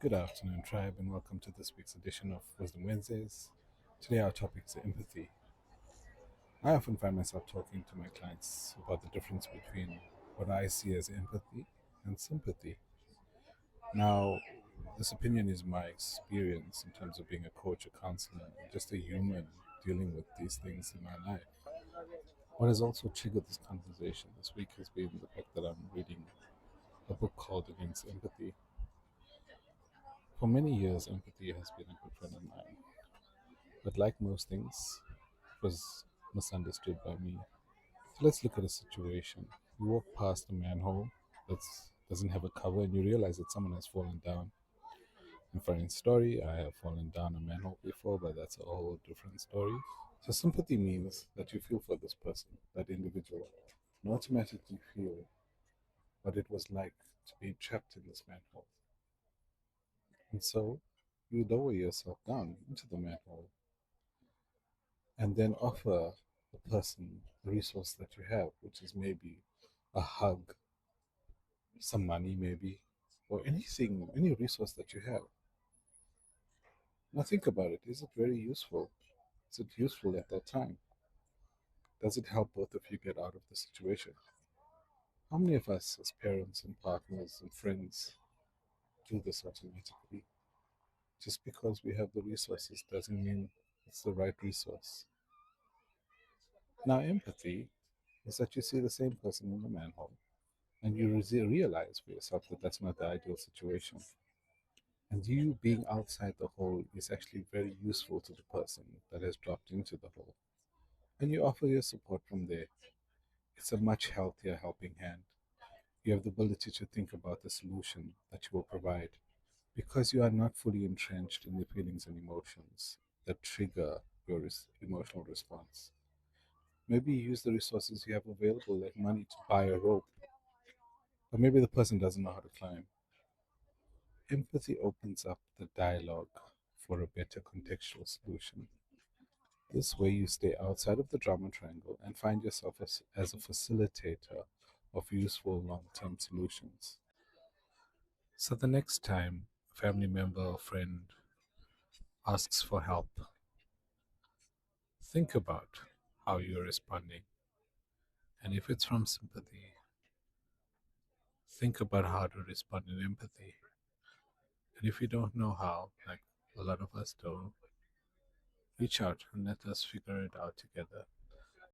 Good afternoon, tribe, and welcome to this week's edition of Wisdom Wednesdays. Today, our topic is empathy. I often find myself talking to my clients about the difference between what I see as empathy and sympathy. Now, this opinion is my experience in terms of being a coach, a counselor, and just a human dealing with these things in my life. What has also triggered this conversation this week has been the fact that I'm reading a book called Against Empathy. For many years, empathy has been a good friend of mine. But like most things, it was misunderstood by me. So let's look at a situation. You walk past a manhole that doesn't have a cover and you realize that someone has fallen down. In funny story, I have fallen down a manhole before, but that's a whole different story. So sympathy means that you feel for this person, that individual, and automatically feel what it was like to be trapped in this manhole. And so you lower yourself down into the manhole and then offer the person the resource that you have, which is maybe a hug, some money, maybe, or anything, any resource that you have. Now, think about it. Is it very useful? Is it useful at that time? Does it help both of you get out of the situation? How many of us, as parents and partners and friends, do this automatically? Just because we have the resources doesn't mean it's the right resource. Now, empathy is that you see the same person in the manhole and you realize for yourself that that's not the ideal situation. And you being outside the hole is actually very useful to the person that has dropped into the hole. And you offer your support from there. It's a much healthier helping hand. You have the ability to think about the solution that you will provide because you are not fully entrenched in the feelings and emotions that trigger your emotional response. Maybe you use the resources you have available, like money, to buy a rope, but maybe the person doesn't know how to climb. Empathy opens up the dialogue for a better contextual solution. This way, you stay outside of the drama triangle and find yourself as a facilitator of useful long term solutions. So, the next time a family member or friend asks for help, think about how you're responding. And if it's from sympathy, think about how to respond in empathy. And if you don't know how, like a lot of us do, reach out and let us figure it out together.